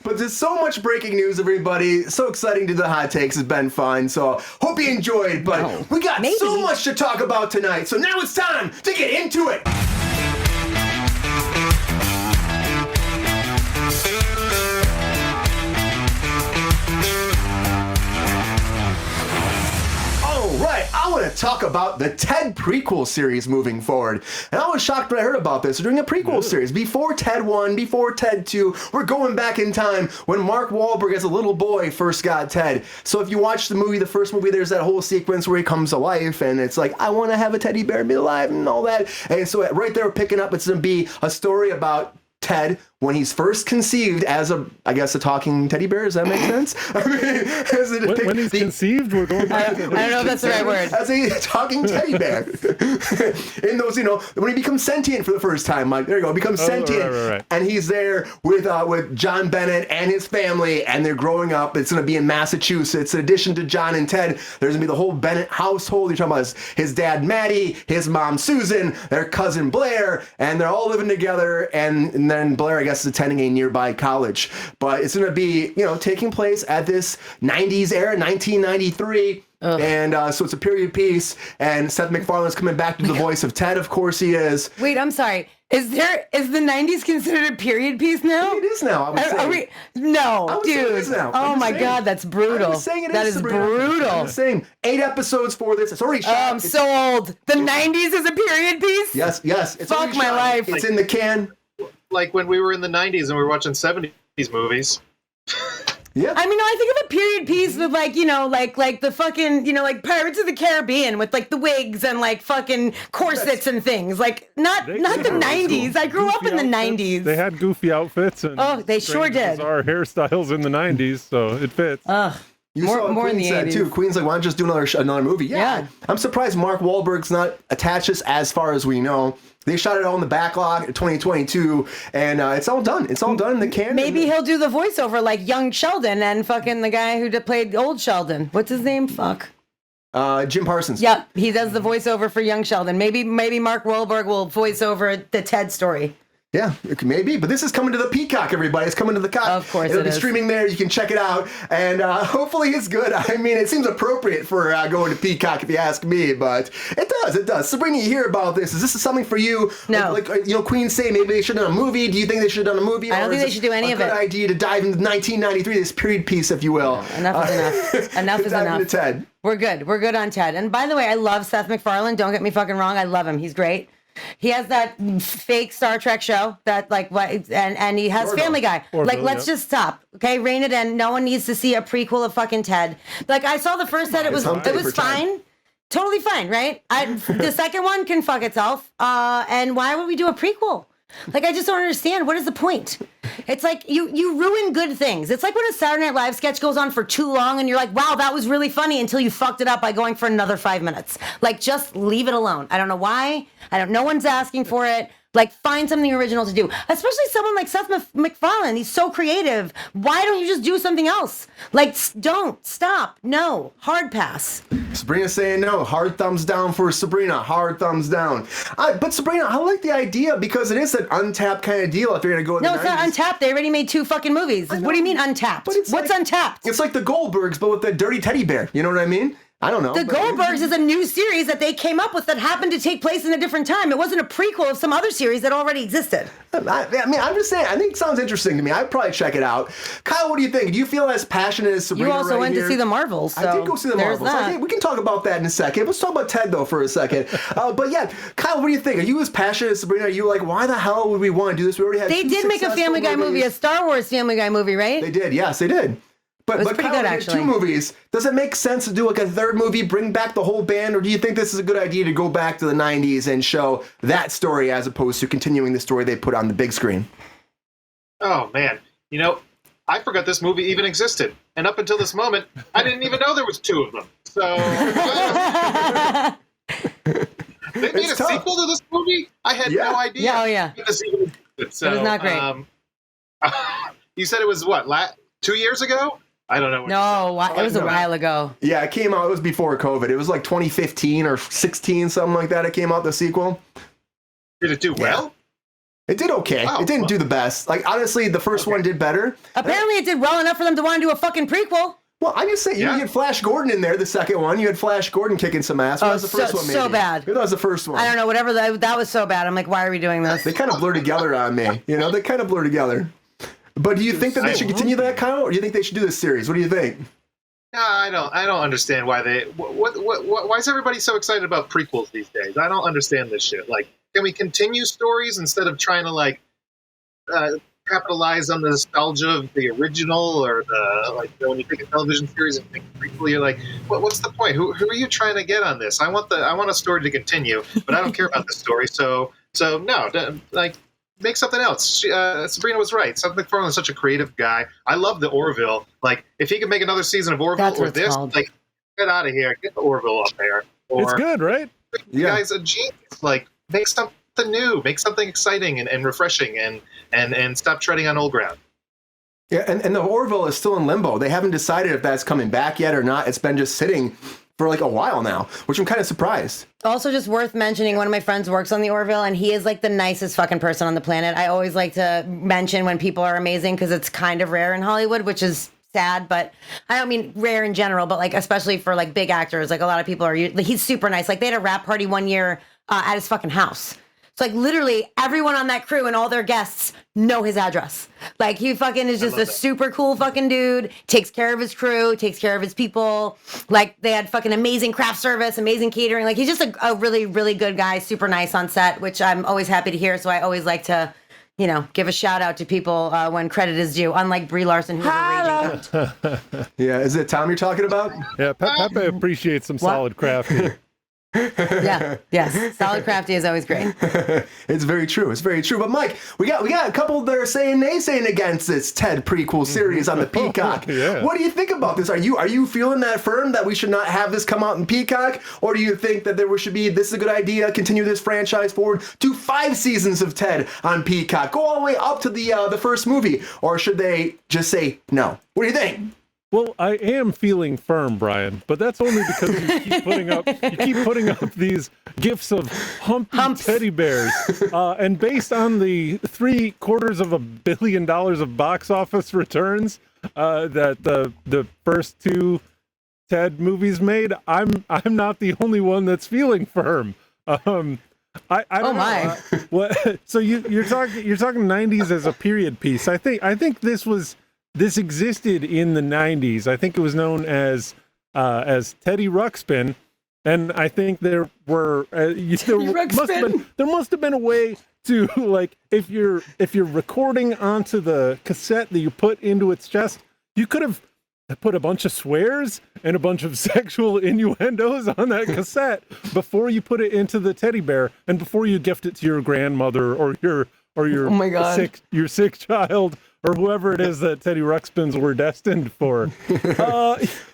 But there's so much breaking news, everybody. So exciting to do the hot takes. It's been fun. So hope you enjoyed. But we got so much to talk about tonight. So now it's time to get into it. Right, I want to talk about the Ted prequel series moving forward. And I was shocked when I heard about this. They're doing a prequel series. Before Ted 1, before Ted 2, we're going back in time when Mark Wahlberg as a little boy first got Ted. So if you watch the movie, the first movie, there's that whole sequence where he comes to life and it's like, I want to have a teddy bear be alive and all that. And so right there, picking up, it's going to be a story about Ted when he's first conceived as a talking teddy bear. Does that make sense? I mean, when he's conceived, we're going back. I don't know if that's the right word. As a talking teddy bear. In those, when he becomes sentient for the first time, Mike, there you go, becomes sentient. Right. And he's there with John Bennett and his family, and they're growing up. It's going to be in Massachusetts. In addition to John and Ted, there's going to be the whole Bennett household. You're talking about his dad, Matty, his mom, Susan, their cousin, Blair, and they're all living together. And then Blair, I guess, is attending a nearby college. But it's going to be, taking place at this 90s era, 1993. Ugh. And so it's a period piece. And Seth MacFarlane's coming back to the voice of Ted. Of course he is. Wait, I'm sorry. Is the 90s considered a period piece now? It is now, I would say. No, dude. Oh my God, that's brutal. That is brutal. I'm saying 8 episodes for this. It's already shot. I'm so old. The 90s is a period piece? Yes. It's fuck my life. It's in the can. Like when we were in the 90s and we were watching 70s movies. Yeah. I mean, I think of a period piece with like the fucking, like Pirates of the Caribbean with like the wigs and like fucking corsets and things. Like not the 90s. I grew up in the 90s. They had goofy outfits and they sure did. Bizarre hairstyles in the 90s, so it fits. You saw more Queen in the said 80s. too. Queen's like, why don't you just do another movie? Yeah. I'm surprised Mark Wahlberg's not attached as far as we know. They shot it all in the backlog in 2022, and it's all done. It's all done in the can. Maybe he'll do the voiceover like young Sheldon and fucking the guy who played old Sheldon. What's his name? Fuck. Jim Parsons. Yep, he does the voiceover for young Sheldon. Maybe Mark Wahlberg will voice over the Ted story. Yeah, maybe. But this is coming to the Peacock, everybody. It's coming to the Cock. Of course It'll be streaming there. You can check it out. And hopefully it's good. I mean, it seems appropriate for going to Peacock, if you ask me. But it does. Sabrina, you hear about this. Is this something for you? No. Like Queen say maybe they should have done a movie. Do you think they should have done a movie? I don't think they should do any of it. It's a good idea to dive into 1993, this period piece, if you will. No, enough is enough. Enough is enough. Into Ted. We're good. We're good on Ted. And by the way, I love Seth MacFarlane. Don't get me fucking wrong. I love him. He's great. He has that fake Star Trek show that and he has Family Guy. Let's just stop. Okay, rein it in. No one needs to see a prequel of fucking Ted. Like I saw the first Ted, it was fine. Totally fine, right? The second one can fuck itself. And why would we do a prequel? Like, I just don't understand. What is the point? It's like you ruin good things. It's like when a Saturday Night Live sketch goes on for too long and you're like, wow, that was really funny until you fucked it up by going for another 5 minutes. Like, just leave it alone. I don't know why. No one's asking for it. Like, find something original to do. Especially someone like Seth MacFarlane. He's so creative. Why don't you just do something else? Like, don't. Stop. No. Hard pass. Sabrina's saying no. Hard thumbs down for Sabrina. Hard thumbs down. But Sabrina, I like the idea because it is an untapped kind of deal if you're going to go in the 90s. No, it's not untapped. They already made 2 fucking movies. What do you mean untapped? What's untapped? It's like the Goldbergs, but with the dirty teddy bear. You know what I mean? I don't know. The Goldbergs is a new series that they came up with that happened to take place in a different time. It wasn't a prequel of some other series that already existed. I mean, I'm just saying, I think it sounds interesting to me. I'd probably check it out. Kyle, what do you think? Do you feel as passionate as Sabrina? You also went to see the Marvels. So I did go see the Marvels. We can talk about that in a second. Let's talk about Ted, though, for a second. But yeah, Kyle, what do you think? Are you as passionate as Sabrina? Are you like, why the hell would we want to do this? We already had They did make a Family Guy movie, a Star Wars Family Guy movie, right? They did. Yes, they did. But pretty Kyle, good, actually. 2 movies. Does it make sense to do like a 3rd movie, bring back the whole band, or do you think this is a good idea to go back to the 90s and show that story as opposed to continuing the story they put on the big screen? Oh, man. I forgot this movie even existed. And up until this moment, I didn't even know there was 2 of them. So... They made a sequel to this movie? I had no idea. Yeah, oh, yeah. This even existed. So, it was not great. You said it was, 2 years ago? I don't know. No, it was a while ago. Yeah, it came out. It was before COVID. It was like 2015 or 16, something like that. It came out, the sequel. Did it do well? It did okay. It didn't do the best. Like, honestly, the first one did better. Apparently it did well enough for them to want to do a fucking prequel. Well, I just say you had Flash Gordon in there, the second one. You had Flash Gordon kicking some ass. That was the first one, maybe. So bad. That was the first one. I don't know, whatever. That was so bad. I'm like, why are we doing this? They kind of blur together on me. You know, they kind of blur together. But do you think that they should continue that, Kyle? Or do you think they should do this series? What do you think? No, I don't understand why they. Why is everybody so excited about prequels these days? I don't understand this shit. Like, can we continue stories instead of trying to like capitalize on the nostalgia of the original, or the when you pick a television series and think prequel, you're like, what's the point? Who are you trying to get on this? I want a story to continue, but I don't care about the story. So no, like. Make something else. Sabrina was right. Seth MacFarlane is such a creative guy. I love the Orville. Like, if he could make another season of Orville or this, like, get out of here. Get the Orville up there. Or, it's good, right? The guy's a genius. Like, make something new. Make something exciting and refreshing, and stop treading on old ground. Yeah, and the Orville is still in limbo. They haven't decided if that's coming back yet or not. It's been just sitting for like a while now, which I'm kind of surprised. Also, just worth mentioning, one of my friends works on the Orville, and he is like the nicest fucking person on the planet. I always like to mention when people are amazing, because it's kind of rare in Hollywood, which is sad, but I don't mean rare in general, but like especially for like big actors, like a lot of people are, like, he's super nice. Like, they had a rap party one year at his fucking house. So like literally everyone on that crew and all their guests know his address. Like, he fucking is just a super cool fucking dude, takes care of his crew, takes care of his people. Like, they had fucking amazing craft service, amazing catering. Like, he's just a really, really good guy, super nice on set, which I'm always happy to hear. So I always like to, you know, give a shout out to people when credit is due, unlike Brie Larson, who's a raging cunt. Yeah, is it Tom you're talking about? Yeah, Pepe appreciates some solid crafting. Yes. Solid crafty is always great. It's very true. It's very true. But Mike, we got a couple that are saying against this Ted prequel series on the Peacock. Yeah. What do you think about this? Are you feeling that firm that we should not have this come out in Peacock, or do you think that there should be, this is a good idea, continue this franchise forward to 5 seasons of Ted on Peacock, go all the way up to the first movie, or should they just say no? What do you think? Well, I am feeling firm, Brian, but that's only because you keep putting up these gifs of humpy teddy bears, and based on the $750 million of box office returns that the first 2 Ted movies made, I'm not the only one that's feeling firm. I don't know. What? So you're talking 90s as a period piece. I think this existed in the 90s. I think it was known as Teddy Ruxpin, and I think there must have been a way to, like, if you're recording onto the cassette that you put into its chest, you could have put a bunch of swears and a bunch of sexual innuendos on that cassette before you put it into the teddy bear and before you gift it to your grandmother or your sick child, or whoever it is that Teddy Ruxpins were destined for.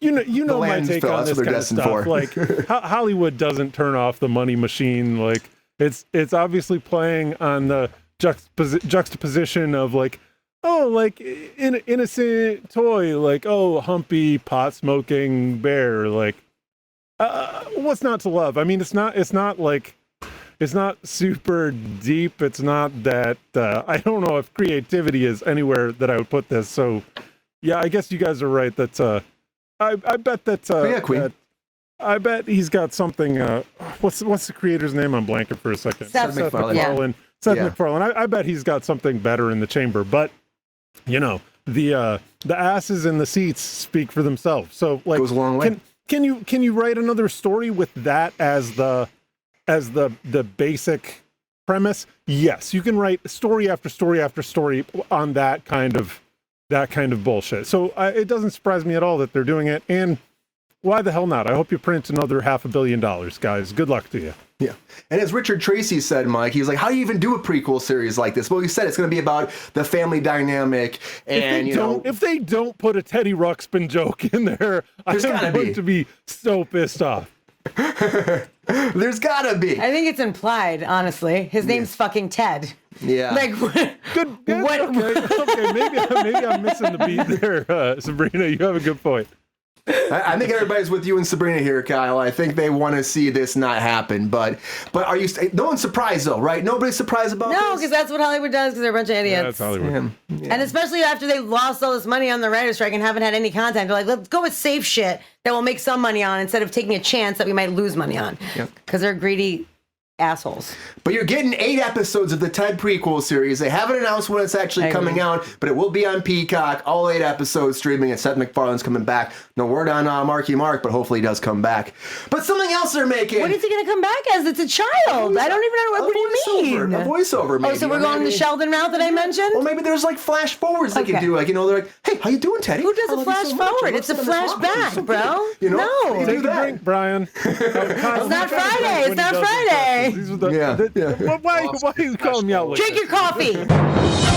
You know my take on this kind of stuff. Like, Hollywood doesn't turn off the money machine. Like, it's obviously playing on the juxtaposition of, like, oh, like innocent toy, like, oh, humpy pot smoking bear. Like, what's not to love? I mean, it's not super deep. It's not that, I don't know if creativity is anywhere that I would put this. So yeah, I guess you guys are right. That's, I bet that, Queen. I bet he's got something, what's the creator's name? I'm blanking for a second. Seth MacFarlane. Seth MacFarlane. I bet he's got something better in the chamber, but you know, the asses in the seats speak for themselves. So, like, goes a long way. Can you write another story with that as the basic premise? Yes, you can write story after story after story on that kind of bullshit. So it doesn't surprise me at all that they're doing it. And why the hell not? I hope you print another $500 million, guys. Good luck to you. Yeah. And as Richard Tracy said, Mike, he's like, how do you even do a prequel series like this? Well, he said it's going to be about the family dynamic. And, if they don't put a Teddy Ruxpin joke in there, I'm going to be so pissed off. There's gotta be. I think it's implied, honestly. His name's fucking Ted. Yeah. Like, good. Okay, maybe I'm missing the beat there, Sabrina. You have a good point. I think everybody's with you and Sabrina here, Kyle. I think they want to see this not happen. But are you? No one's surprised though, right? Nobody's surprised about this. No, because that's what Hollywood does. Because they're a bunch of idiots. Yeah, that's Hollywood. Yeah. And especially after they lost all this money on the writer's strike and haven't had any content, they're like, let's go with safe shit that we'll make some money on instead of taking a chance that we might lose money on. Because they're greedy assholes. But you're getting 8 episodes of the Ted prequel series. They haven't announced when it's actually coming out, but it will be on Peacock. All 8 episodes streaming, and Seth MacFarlane's coming back. No word on Marky Mark, but hopefully he does come back. But something else they're making. What is he going to come back as? It's a child. I don't even know. What do you mean? A voiceover, maybe. Oh, so we're going the Sheldon route that I mentioned? Well, maybe there's like flash forwards they can do. Like, they're like, hey, how you doing, Teddy? Who does a flash forward? It's a flashback, bro. No. Take a drink, Brian. It's not Friday. It's not Friday. Why are you calling me out like Drink your coffee.